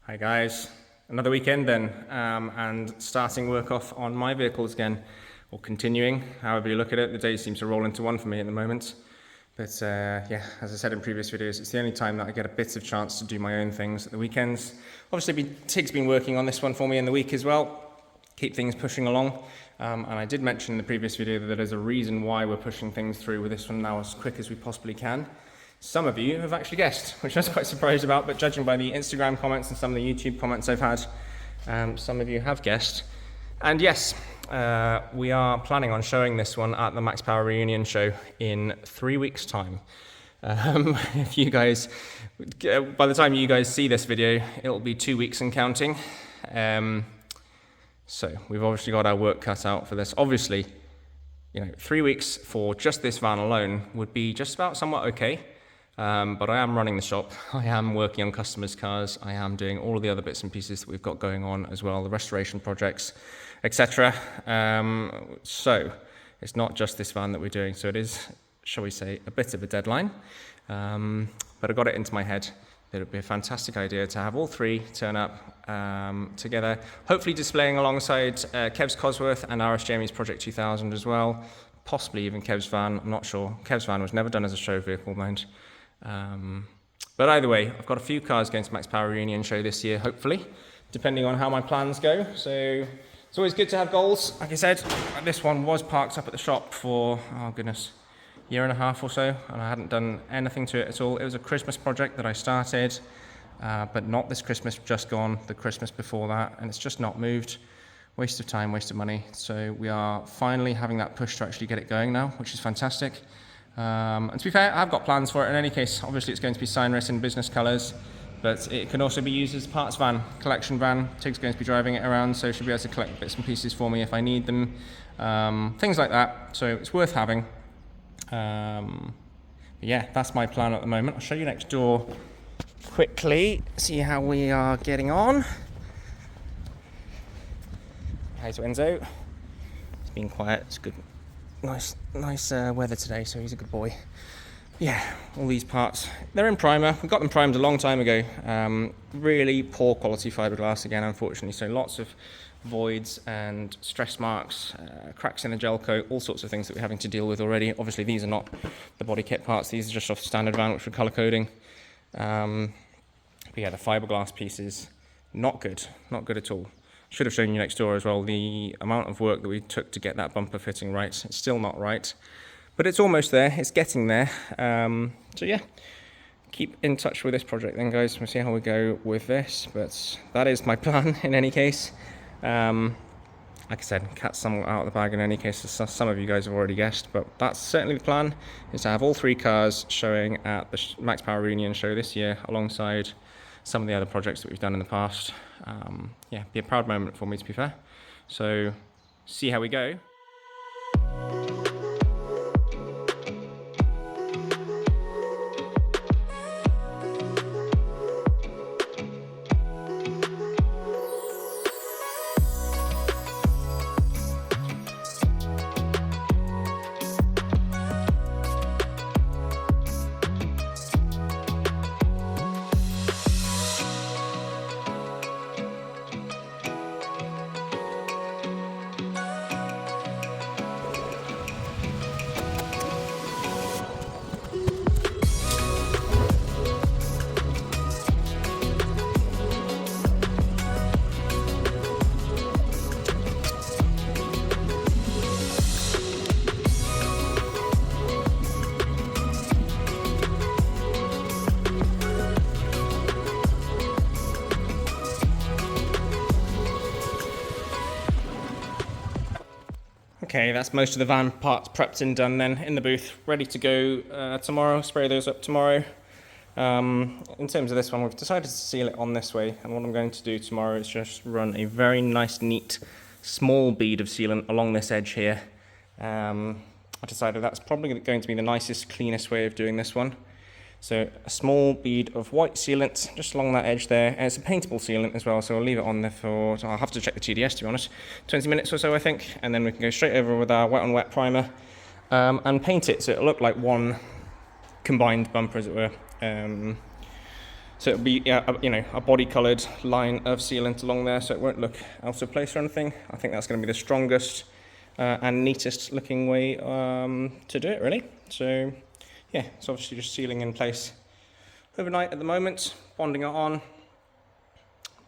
Hi guys, another weekend then, and starting work off on my vehicles again, or continuing, however you look at it. The days seem to roll into one for me at the moment. But yeah, as I said in previous videos, it's the only time that I get a bit of chance to do my own things at the weekends. Obviously, Tig's been working on this one for me in the week as well, keep things pushing along. And I did mention in the previous video that there's a reason why we're pushing things through with this one now as quick as we possibly can. Some of you have actually guessed, which I was quite surprised about, but judging by the Instagram comments and some of the YouTube comments I've had, some of you have guessed. And yes, we are planning on showing this one at the Max Power Reunion show in 3 weeks' time. If you guys, by the time you guys see this video, it'll be 2 weeks and counting. So we've obviously got our work cut out for this. Obviously, 3 weeks for just this van alone would be just about somewhat okay. But I am running the shop, I am working on customers' cars, I am doing all of the other bits and pieces that we've got going on as well, the restoration projects, etc. So it's not just this van that we're doing, so it is, shall we say, a bit of a deadline. But I got it into my head that it would be a fantastic idea to have all three turn up together, hopefully displaying alongside Kev's Cosworth and RS Jamie's Project 2000 as well, possibly even Kev's van, I'm not sure. Kev's van was never done as a show vehicle, mind. But either way, I've got a few cars going to Max Power Reunion show this year, hopefully, depending on how my plans go. So it's always good to have goals. Like I said, this one was parked up at the shop for, oh goodness, a year and a half or so, and I hadn't done anything to it at all. It was a Christmas project that I started, but not this Christmas, just gone, the Christmas before that, and it's just not moved. Waste of time, waste of money. So we are finally having that push to actually get it going now, which is fantastic. And to be fair, I've got plans for it in any case. Obviously it's going to be Signress in business colours, but it can also be used as a parts van, collection van. Tig's going to be driving it around, so she'll be able to collect bits and pieces for me if I need them. Things like that, so it's worth having. But yeah, that's my plan at the moment. I'll show you next door quickly, see how we are getting on. Hi to Enzo. It's been quiet, it's good. Nice weather today, so he's a good boy. Yeah, all these parts, they're in primer. We got them primed a long time ago. Really poor quality fiberglass again, unfortunately. So lots of voids and stress marks, cracks in the gel coat, all sorts of things that we're having to deal with already. Obviously, these are not the body kit parts. These are just off standard van, which we're color coding. But yeah, the fiberglass pieces, not good at all. Should have shown you next door as well the amount of work that we took to get that bumper fitting right. It's still not right, but it's almost there. It's getting there. So yeah, keep in touch with this project then, guys. We'll see how we go with this, but that is my plan in any case. Like I said, cat's somewhat out of the bag in any case, as some of you guys have already guessed, but that's certainly the plan, is to have all three cars showing at the Max Power Reunion show this year alongside some of the other projects that we've done in the past. Yeah, be a proud moment for me, to be fair. So, see how we go. Okay, that's most of the van parts prepped and done then in the booth, ready to go tomorrow, spray those up tomorrow. In terms of this one, we've decided to seal it on this way, and what I'm going to do tomorrow is just run a very nice, neat, small bead of sealant along this edge here. I decided that's probably going to be the nicest, cleanest way of doing this one. So a small bead of white sealant just along that edge there, and it's a paintable sealant as well, so I'll leave it on there for, so I'll have to check the TDS to be honest, 20 minutes or so I think, and then we can go straight over with our wet on wet primer and paint it so it'll look like one combined bumper as it were. So it'll be a body coloured line of sealant along there, so it won't look out of place or anything. I think that's going to be the strongest and neatest looking way to do it, really. So yeah, it's obviously just sealing in place overnight at the moment, bonding it on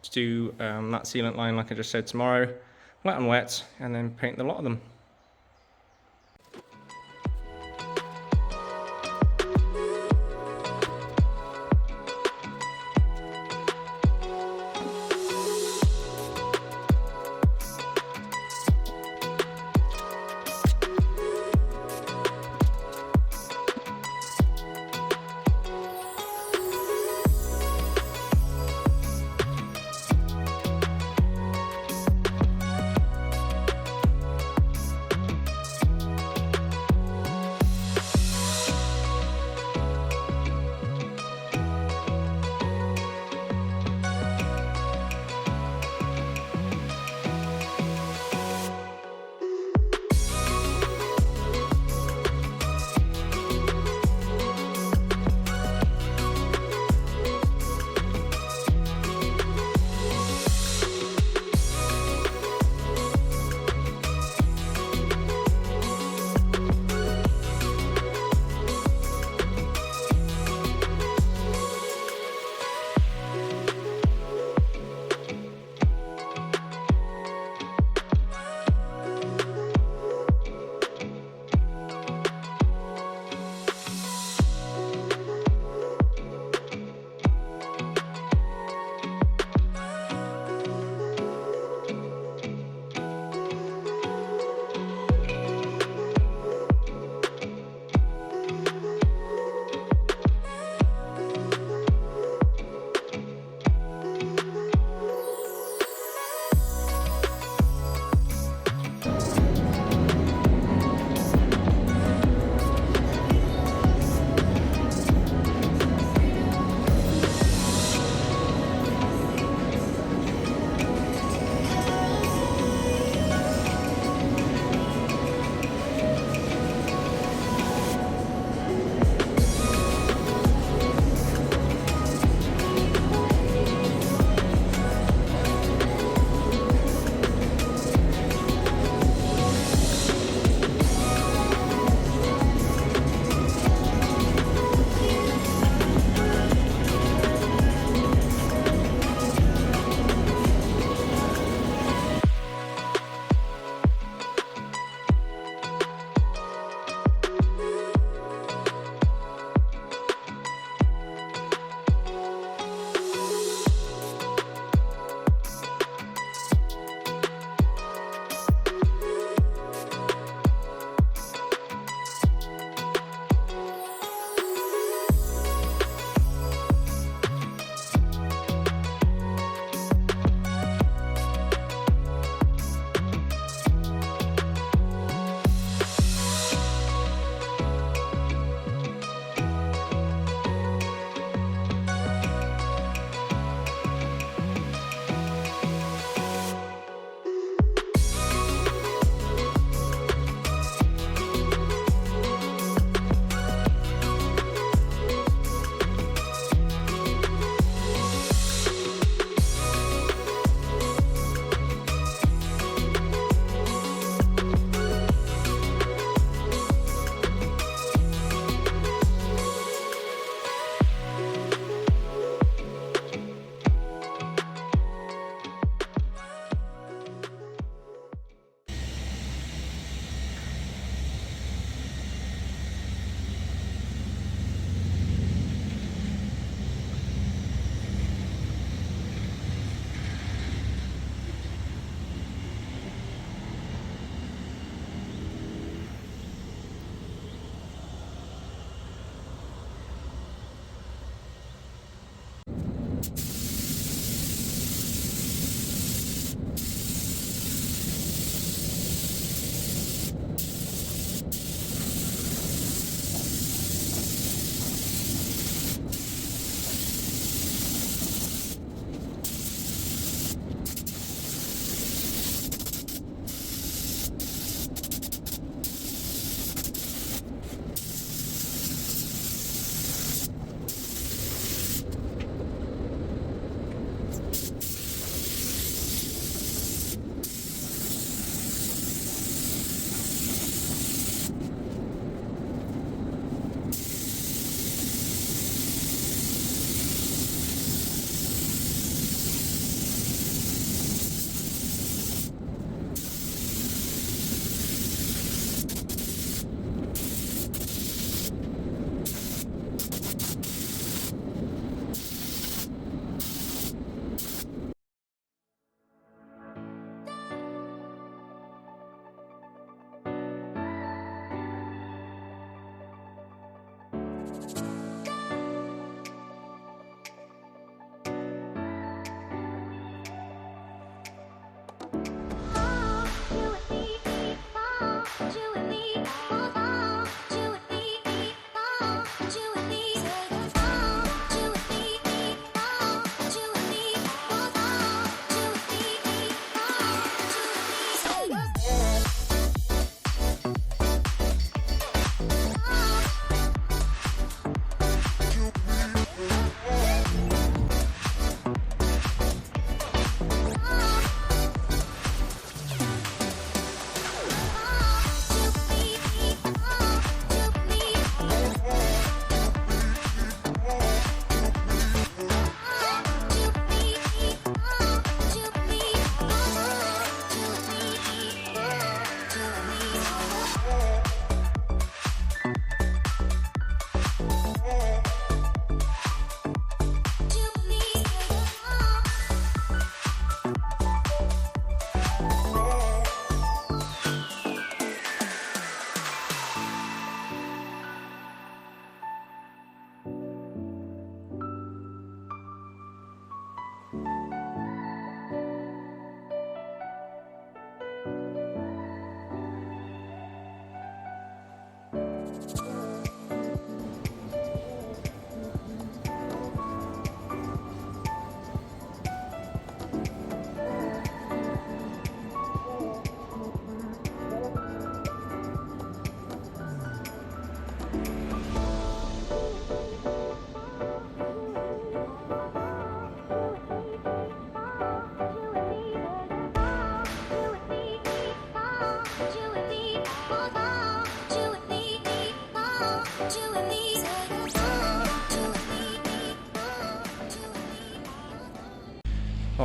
to do that sealant line like I just said tomorrow, wet and wet, and then paint the lot of them.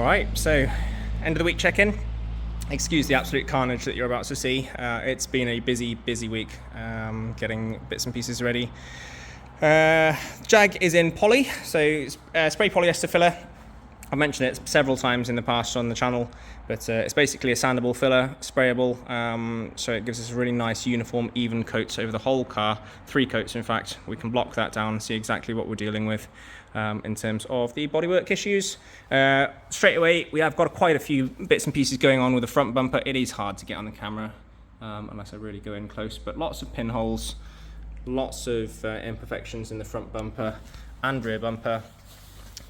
right, so end of the week check-in. Excuse the absolute carnage that you're about to see. It's been a busy week, getting bits and pieces ready. Jag is in poly, so spray polyester filler. I've mentioned it several times in the past on the channel, but it's basically a sandable filler, sprayable, so it gives us a really nice uniform, even coat over the whole car, 3 coats in fact. We can block that down and see exactly what we're dealing with in terms of the bodywork issues. Straight away, we have got quite a few bits and pieces going on with the front bumper. It is hard to get on the camera unless I really go in close, but lots of pinholes, lots of imperfections in the front bumper and rear bumper.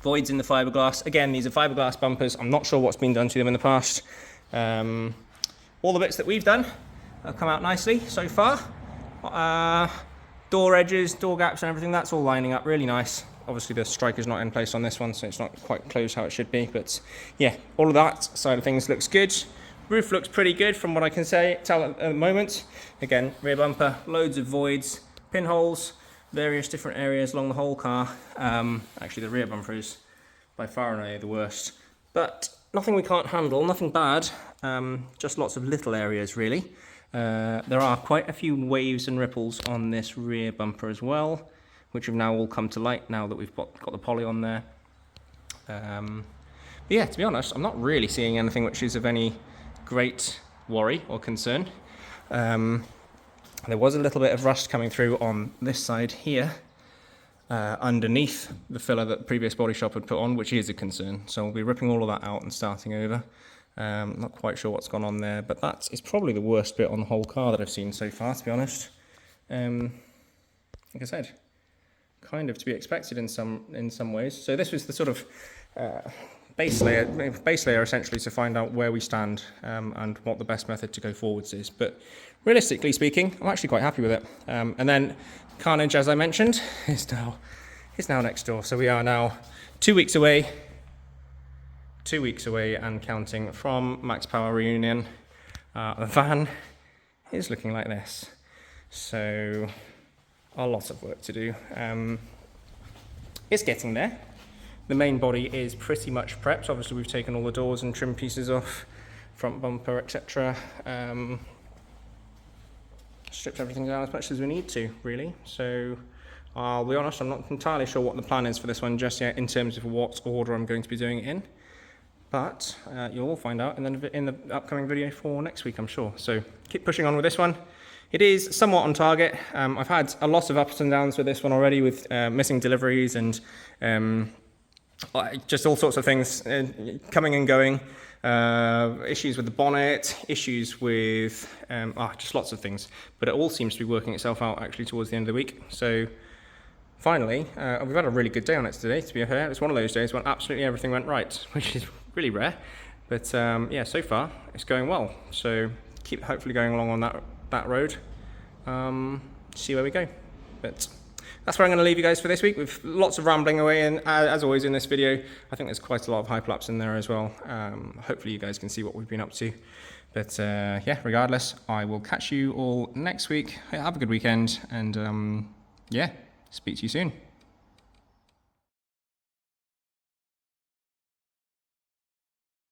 Voids in the fiberglass. Again, these are fiberglass bumpers. I'm not sure what's been done to them in the past. All the bits that we've done have come out nicely so far. Door edges, door gaps and everything, that's all lining up really nice. Obviously the striker's not in place on this one, so it's not quite closed how it should be, but yeah, all of that side of things looks good. Roof looks pretty good from what I can tell at the moment. Again, rear bumper, loads of voids, pinholes, various different areas along the whole car. Actually the rear bumper is by far and away the worst, but nothing we can't handle, nothing bad, just lots of little areas really. There are quite a few waves and ripples on this rear bumper as well, which have now all come to light now that we've got the poly on there. But yeah, to be honest, I'm not really seeing anything which is of any great worry or concern. There was a little bit of rust coming through on this side here, underneath the filler that the previous body shop had put on, which is a concern. So we'll be ripping all of that out and starting over. Not quite sure what's gone on there, but that is probably the worst bit on the whole car that I've seen so far, to be honest. Like I said, kind of to be expected in some ways. So this was the sort of base layer essentially to find out where we stand and what the best method to go forwards is. But realistically speaking, I'm actually quite happy with it. And then carnage, as I mentioned, is now next door. So we are now 2 weeks away. 2 weeks away and counting from Max Power reunion. The van is looking like this. So a lot of work to do. It's getting there. The main body is pretty much prepped. Obviously we've taken all the doors and trim pieces off, front bumper, etc. Stripped everything down as much as we need to, really. So I'll be honest, I'm not entirely sure what the plan is for this one just yet in terms of what order I'm going to be doing it in. But you'll all find out in the upcoming video for next week, I'm sure. So keep pushing on with this one. It is somewhat on target. I've had a lot of ups and downs with this one already, with missing deliveries and just all sorts of things coming and going. Issues with the bonnet, issues with just lots of things. But it all seems to be working itself out actually towards the end of the week. So finally, we've had a really good day on it today, to be fair. It's one of those days when absolutely everything went right, which is really rare. But yeah, so far it's going well. So keep hopefully going along on that road. See where we go. But that's where I'm going to leave you guys for this week, with lots of rambling away, and as always in this video, I think there's quite a lot of hyperlapse in there as well. Hopefully you guys can see what we've been up to. But yeah, regardless, I will catch you all next week. Have a good weekend, and yeah, speak to you soon.